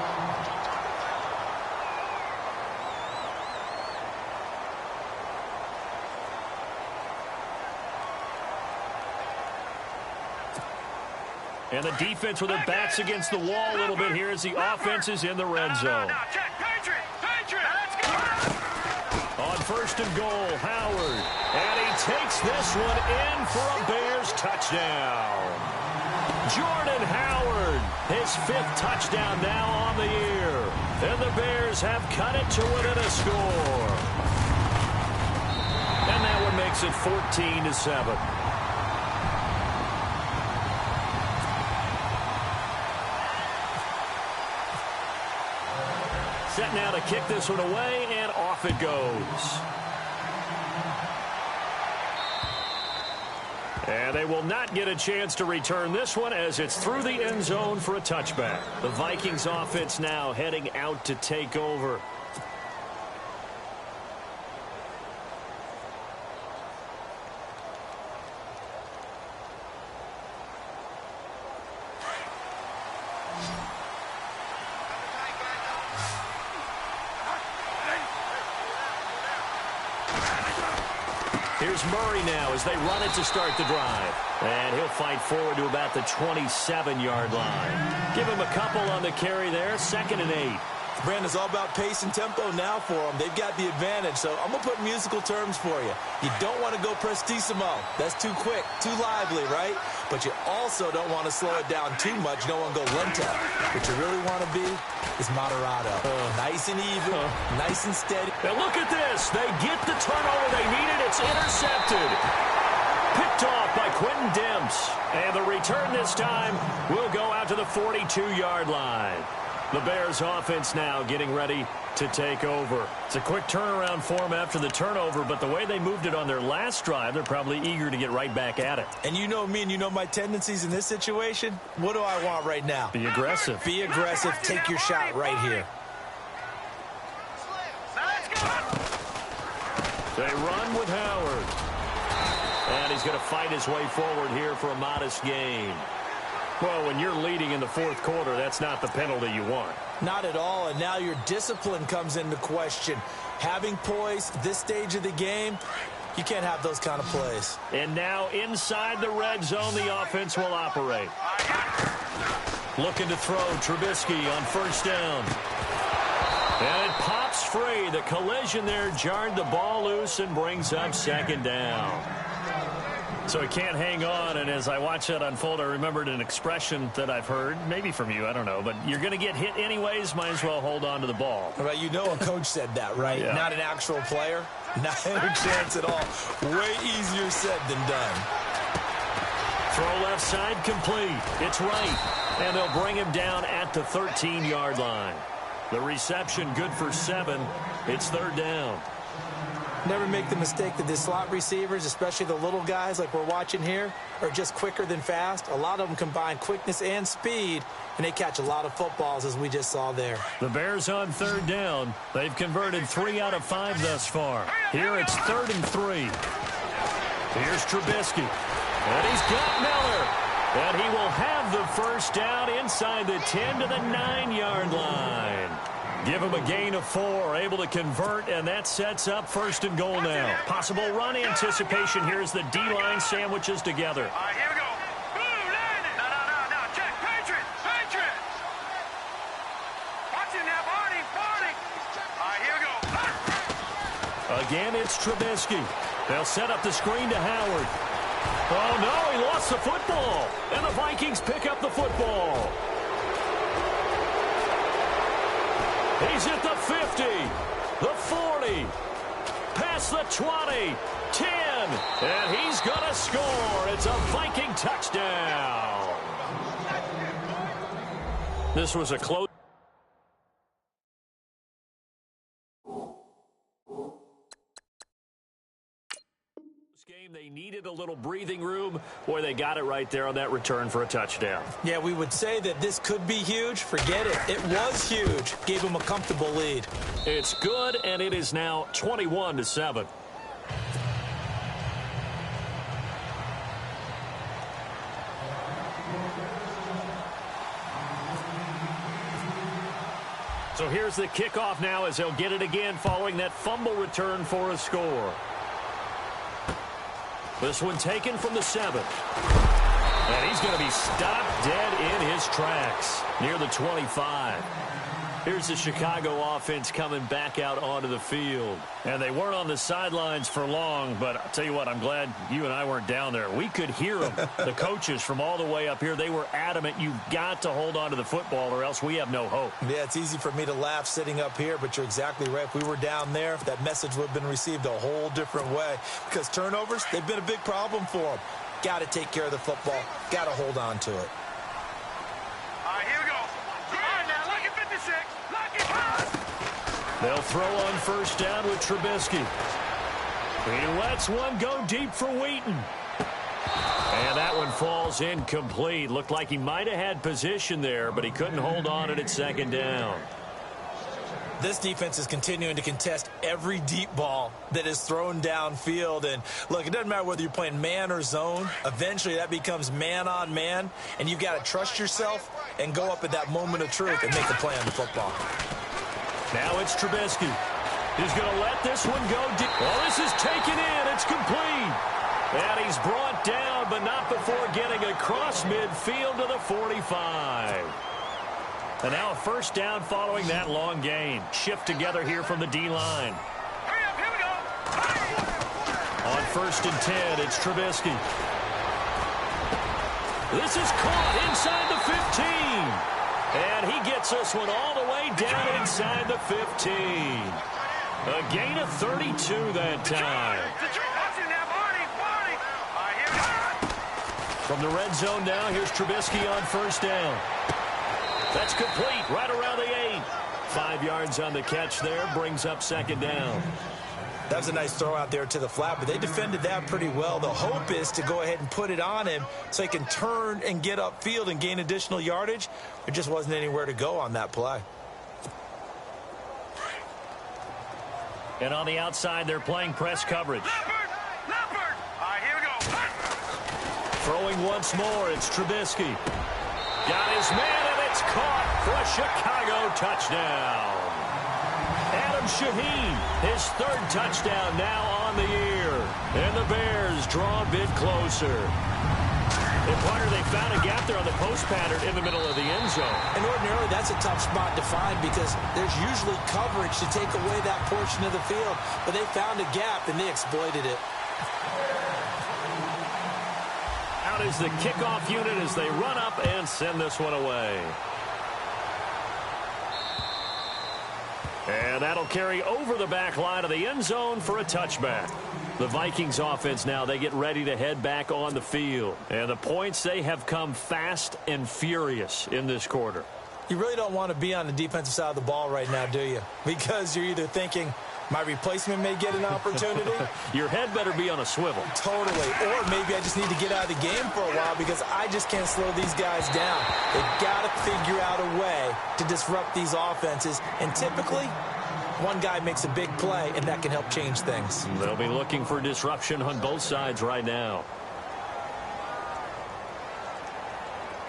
C: And the defense with their backs against the wall a little bit here as the offense is in the red zone.
E: Now, check. Patriot. Let's go.
C: On first and goal, Howard. And he takes this one in for a Bears touchdown. Jordan Howard, his 5th touchdown now on the year. And the Bears have cut it to within a score. And that one makes it 14-7. Set now to kick this one away, and off it goes. And they will not get a chance to return this one as it's through the end zone for a touchback. The Vikings offense now heading out to take over. Here's Murray now as they run it to start the drive. And he'll fight forward to about the 27-yard line. Give him a couple on the carry there. 2nd and 8.
D: Brandon's all about pace and tempo now for them. They've got the advantage, so I'm going to put musical terms for you. You don't want to go prestissimo. That's too quick, too lively, right? But you also don't want to slow it down too much. You don't want to go lento. What you really want to be is moderato. Nice and even, nice and steady.
C: Now look at this. They get the turnover they needed. It's intercepted. Picked off by Quentin Demps. And the return this time will go out to the 42-yard line. The Bears offense now getting ready to take over. It's a quick turnaround for them after the turnover, but the way they moved it on their last drive, they're probably eager to get right back at it.
D: And you know me and you know my tendencies in this situation. What do I want right now?
C: Be aggressive.
D: Be aggressive. Take your shot right here.
E: Let's go.
C: They run with Howard. And he's going to fight his way forward here for a modest gain. Well, when you're leading in the fourth quarter, that's not the penalty you want.
F: Not at all, and now your discipline comes into question. Having poise this stage of the game, you can't have those kind of plays.
C: And now inside the red zone, the offense will operate. Looking to throw, Trubisky on first down. And it pops free. The collision there jarred the ball loose and brings up second down. So he can't hang on, and as I watch that unfold, I remembered an expression that I've heard, maybe from you, I don't know, but you're going to get hit anyways, might as well hold on to the ball.
F: Right, you know a coach said that, right?
C: Yeah.
F: Not an actual player. Not any chance at all. Way easier said than done.
C: Throw left side complete. It's right, and they'll bring him down at the 13-yard line. The reception good for 7. It's third down.
F: Never make the mistake that the slot receivers, especially the little guys like we're watching here, are just quicker than fast. A lot of them combine quickness and speed, and they catch a lot of footballs, as we just saw there.
C: The Bears on third down. They've converted 3 out of 5 thus far. Here it's 3rd and 3. Here's Trubisky. And he's got Miller. And he will have the first down inside the 10 to the 9-yard line. Give him a gain of 4, able to convert, and that sets up 1st and goal now. Possible run anticipation here as the D-line sandwiches together.
E: All right, here we go. Boom, landed. No. Check. Patriot. Watch it now, Barney. All right, here we go.
C: Again, it's Trubisky. They'll set up the screen to Howard. Oh, no, he lost the football. And the Vikings pick up the football. He's at the 50, the 40, past the 20, 10, and he's going to score. It's a Viking touchdown. This was a close game. They needed a little breathing room. Boy, they got it right there on that return for a touchdown.
F: Yeah, we would say that this could be huge. Forget it. It was huge. Gave them a comfortable lead.
C: It's good, and it is now 21-7. So here's the kickoff now as they'll get it again following that fumble return for a score. This one taken from the 7. And he's going to be stopped dead in his tracks near the 25. Here's the Chicago offense coming back out onto the field. And they weren't on the sidelines for long, but I'll tell you what, I'm glad you and I weren't down there. We could hear them, the coaches from all the way up here. They were adamant, you've got to hold on to the football or else we have no hope.
F: Yeah, it's easy for me to laugh sitting up here, but you're exactly right. If we were down there, that message would have been received a whole different way. Because turnovers, they've been a big problem for them. Got to take care of the football. Got to hold on to it.
E: All right, here we go. All right, now, lucky 56. Lucky pass.
C: They'll throw on first down with Trubisky. He lets one go deep for Wheaton. And that one falls incomplete. Looked like he might have had position there, but he couldn't hold on at second down.
F: This defense is continuing to contest every deep ball that is thrown downfield. And, look, it doesn't matter whether you're playing man or zone. Eventually, that becomes man-on-man, and you've got to trust yourself and go up at that moment of truth and make a play on the football.
C: Now it's Trubisky. He's going to let this one go deep. Well, this is taken in. It's complete. And he's brought down, but not before getting across midfield to the 45. And now a first down following that long gain. Shift together here from the D-line.
E: Hurry up, here we go.
C: On 1st and 10, it's Trubisky. This is caught inside the 15. And he gets this one all the way down inside the 15. A gain of 32 that time.
E: Watch it now, Barney. All right, here we go.
C: From the red zone now, here's Trubisky on first down. That's complete, right around the 8. 5 yards on the catch there, brings up second down.
F: That was a nice throw out there to the flat, but they defended that pretty well. The hope is to go ahead and put it on him so he can turn and get upfield and gain additional yardage. There just wasn't anywhere to go on that play.
C: And on the outside, they're playing press coverage.
E: Leopard. All right, here we go.
C: Throwing once more, it's Trubisky. Got his man, and it's caught for a Chicago touchdown. Adam Shaheen, his third touchdown now on the year. And the Bears draw a bit closer. And Potter, they found a gap there on the post pattern in the middle of the end zone.
F: And ordinarily, that's a tough spot to find because there's usually coverage to take away that portion of the field. But they found a gap, and they exploited it.
C: Out is the kickoff unit as they run up and send this one away. And that'll carry over the back line of the end zone for a touchback. The Vikings offense now, they get ready to head back on the field. And the points, they have come fast and furious in this quarter.
F: You really don't want to be on the defensive side of the ball right now, do you? Because you're either thinking, my replacement may get an opportunity.
C: Your head better be on a swivel.
F: Totally. Or maybe I just need to get out of the game for a while because I just can't slow these guys down. They've got to figure out a way to disrupt these offenses. And typically, one guy makes a big play, and that can help change things.
C: They'll be looking for disruption on both sides right now.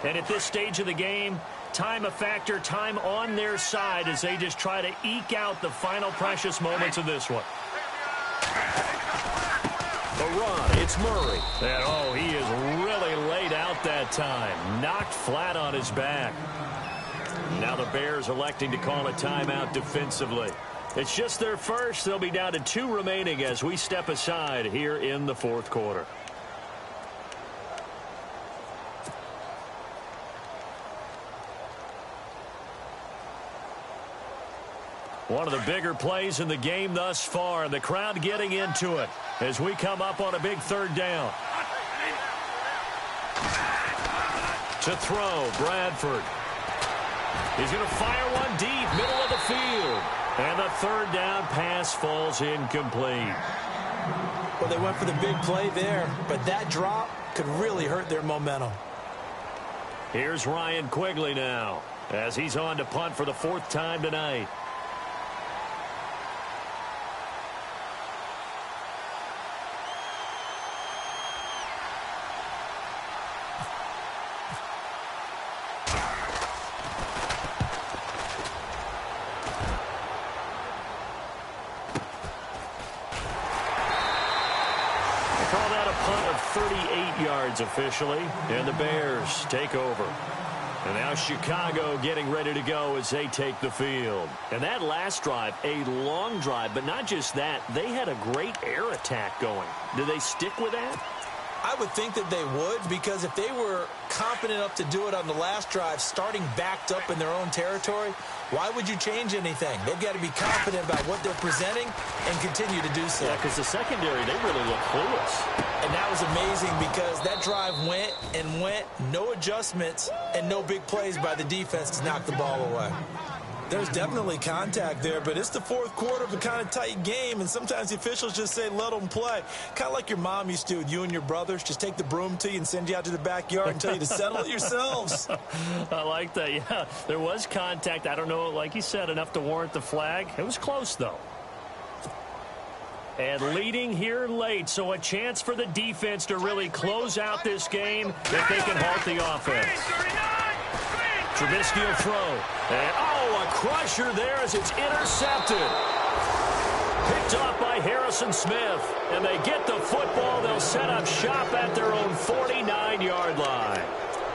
C: And at this stage of the game, time a factor, time on their side as they just try to eke out the final precious moments of this one. The run, it's Murray. And, oh, he is really laid out that time. Knocked flat on his back. Now the Bears electing to call a timeout defensively. It's just their first. They'll be down to 2 remaining as we step aside here in the fourth quarter. One of the bigger plays in the game thus far, and the crowd getting into it as we come up on a big third down. To throw, Bradford. He's going to fire one deep, middle of the field. And the third down pass falls incomplete.
F: Well, they went for the big play there, but that drop could really hurt their momentum.
C: Here's Ryan Quigley now as he's on to punt for the 4th time tonight. Officially, and the Bears take over. And now Chicago getting ready to go as they take the field. And that last drive, a long drive, but not just that, they had a great air attack going. Do they stick with that?
F: I would think that they would, because if they were confident enough to do it on the last drive, starting backed up in their own territory, why would you change anything? They've got to be confident about what they're presenting and continue to do so.
C: Yeah, because the secondary, they really look clueless.
F: And that was amazing because that drive went and went, no adjustments, and no big plays by the defense to knock the ball away. There's definitely contact there, but it's the fourth quarter of a kind of tight game, and sometimes the officials just say, let them play. Kind of like your mom used to with you and your brothers. Just take the broom to you and send you out to the backyard and tell you to settle it yourselves.
C: I like that, yeah. There was contact. I don't know, like you said, enough to warrant the flag. It was close, though. And leading here late, so a chance for the defense to really close out this game if they can halt the offense. Trubisky will throw. And, oh, a crusher there as it's intercepted. Picked off by Harrison Smith. And they get the football. They'll set up shop at their own 49-yard line.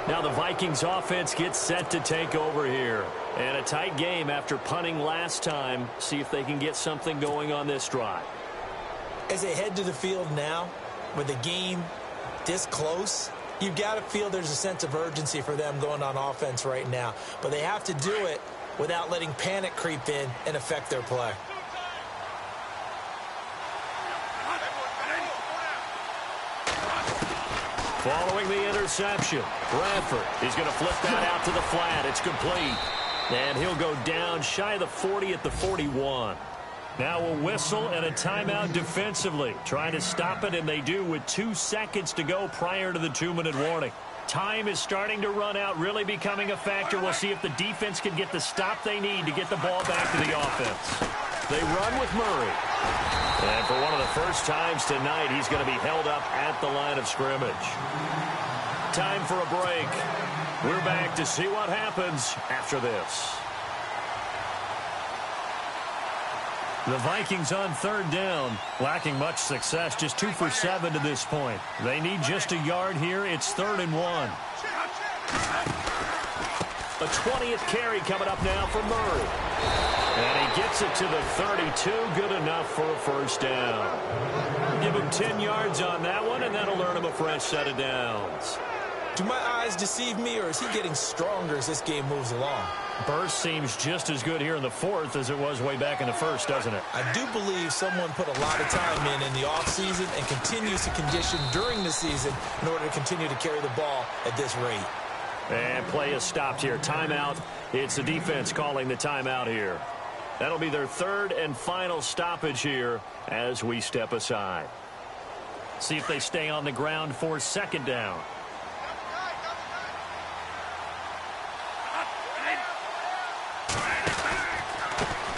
C: Now the Vikings offense gets set to take over here. And a tight game after punting last time. See if they can get something going on this drive.
F: As they head to the field now, with the game this close, you've got to feel there's a sense of urgency for them going on offense right now. But they have to do it without letting panic creep in and affect their play.
C: Following the interception, Bradford, he's going to flip that out to the flat. It's complete. And he'll go down shy of the 40 at the 41. Now a whistle and a timeout defensively. Trying to stop it, and they do with 2 seconds to go prior to the 2-minute warning. Time is starting to run out, really becoming a factor. We'll see if the defense can get the stop they need to get the ball back to the offense. They run with Murray. And for one of the first times tonight, he's going to be held up at the line of scrimmage. Time for a break. We're back to see what happens after this. The Vikings on third down, lacking much success, just 2 for 7 to this point. They need just a yard here. It's 3rd and 1. A 20th carry coming up now for Murray. And he gets it to the 32, good enough for a first down. Give him 10 yards on that one, and that'll earn him a fresh set of downs.
F: Do my eyes deceive me, or is he getting stronger as this game moves along?
C: Burst seems just as good here in the 4th as it was way back in the 1st, doesn't it?
F: I do believe someone put a lot of time in the offseason and continues to condition during the season in order to continue to carry the ball at this rate.
C: And play is stopped here. Timeout. It's the defense calling the timeout here. That'll be their 3rd and final stoppage here as we step aside. See if they stay on the ground for 2nd down.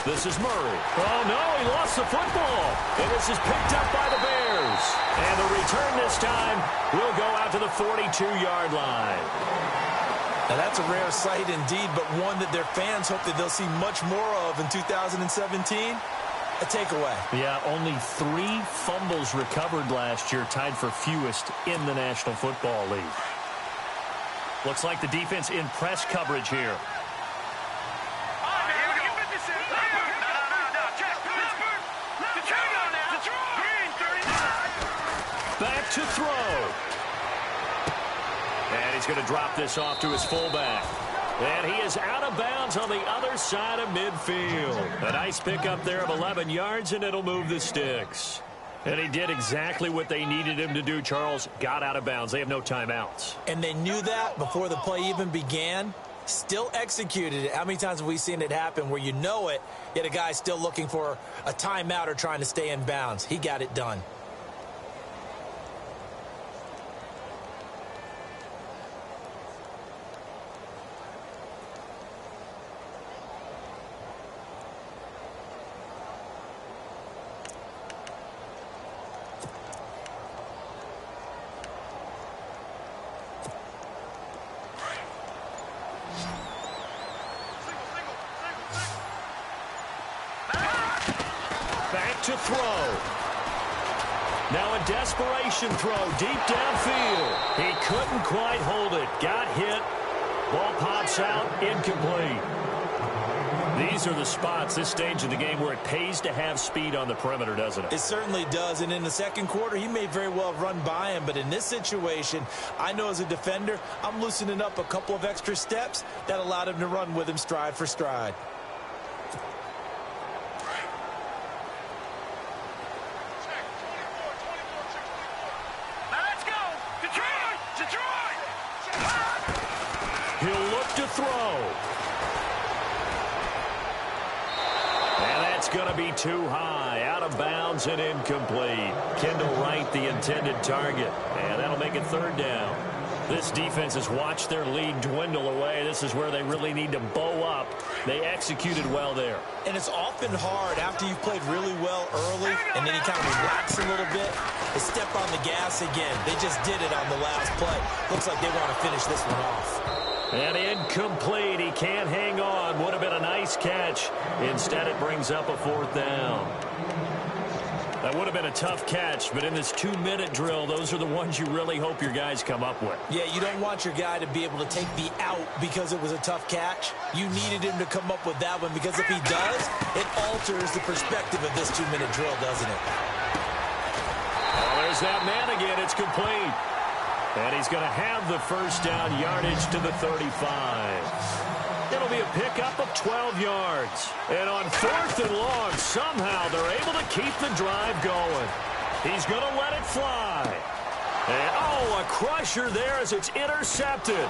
C: This is Murray. Oh, no, he lost the football. And this is picked up by the Bears. And the return this time will go out to the 42-yard line.
F: Now, that's a rare sight indeed, but one that their fans hope that they'll see much more of in 2017. A takeaway.
C: Yeah, only 3 fumbles recovered last year, tied for fewest in the National Football League. Looks like the defense in press coverage here. Back to throw. And he's going to drop this off to his fullback. And he is out of bounds on the other side of midfield. A nice pickup there of 11 yards, and it'll move the sticks. And he did exactly what they needed him to do, Charles. Got out of bounds. They have no timeouts.
F: And they knew that before the play even began. Still executed it. How many times have we seen it happen where you know it, yet a guy still looking for a timeout or trying to stay in bounds? He got it done.
C: To throw. Now a desperation throw deep downfield. He couldn't quite hold it. Got hit. Ball pops out. Incomplete. These are the spots, this stage of the game, where it pays to have speed on the perimeter, doesn't it?
F: It certainly does. And in the second quarter, he may very well run by him. But in this situation, I know as a defender, I'm loosening up a couple of extra steps that allowed him to run with him stride for stride.
C: Throw. And that's going to be too high. Out of bounds and incomplete. Kendall Wright, the intended target. And that'll make it 3rd down. This defense has watched their lead dwindle away. This is where they really need to bow up. They executed well there.
F: And it's often hard after you've played really well early and then you kind of relax a little bit to step on the gas again. They just did it on the last play. Looks like they want to finish this one off.
C: And incomplete. He can't hang on. Would have been a nice catch. Instead, it brings up a 4th down. That would have been a tough catch, but in this 2-minute drill, those are the ones you really hope your guys come up with.
F: Yeah, you don't want your guy to be able to take the out because it was a tough catch. You needed him to come up with that one because if he does, it alters the perspective of this 2-minute drill, doesn't it?
C: Oh, there's that man again. It's complete. And he's going to have the first down, yardage to the 35. It'll be a pickup of 12 yards. And on 4th and long, somehow they're able to keep the drive going. He's going to let it fly. And, oh, a crusher there as it's intercepted.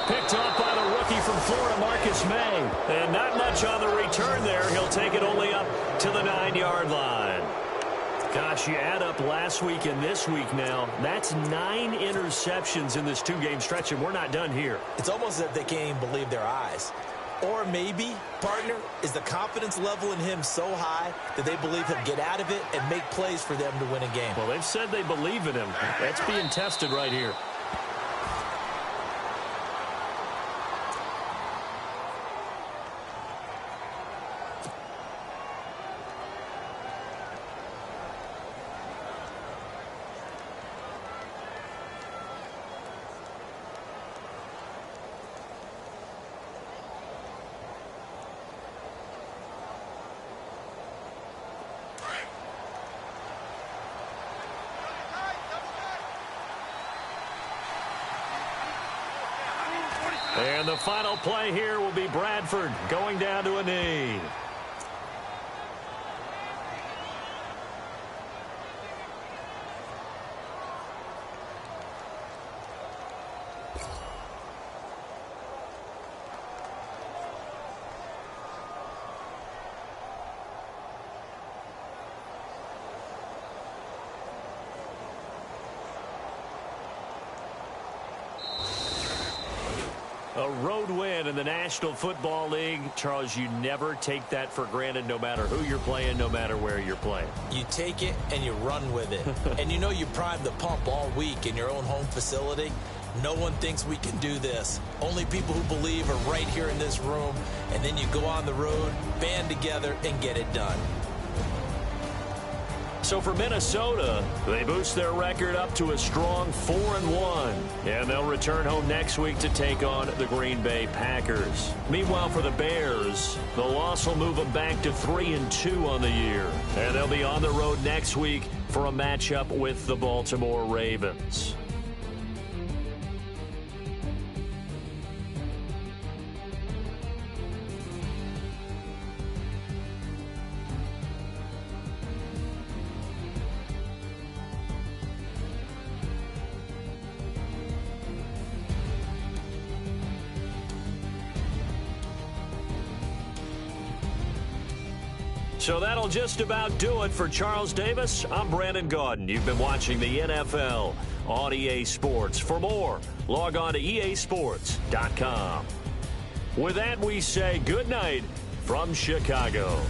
C: Picked up by the rookie from Florida, Marcus May. And not much on the return there. He'll take it only up to the 9-yard line. Gosh, you add up last week and this week now, that's 9 interceptions in this 2-game stretch, and we're not done here.
F: It's almost as if they can't even believe their eyes. Or maybe, partner, is the confidence level in him so high that they believe he'll get out of it and make plays for them to win a game.
C: Well, they've said they believe in him. That's being tested right here. And the final play here will be Bradford going down to a knee. A road win in the National Football League. Charles, you never take that for granted no matter who you're playing, no matter where you're playing.
F: You take it and you run with it. And you know you prime the pump all week in your own home facility. No one thinks we can do this. Only people who believe are right here in this room. And then you go on the road, band together, and get it done.
C: So for Minnesota, they boost their record up to a strong 4-1. And they'll return home next week to take on the Green Bay Packers. Meanwhile, for the Bears, the loss will move them back to 3-2 on the year. And they'll be on the road next week for a matchup with the Baltimore Ravens. So that'll just about do it for Charles Davis. I'm Brandon Gaudin. You've been watching the NFL on EA Sports. For more, log on to easports.com. With that, we say good night from Chicago.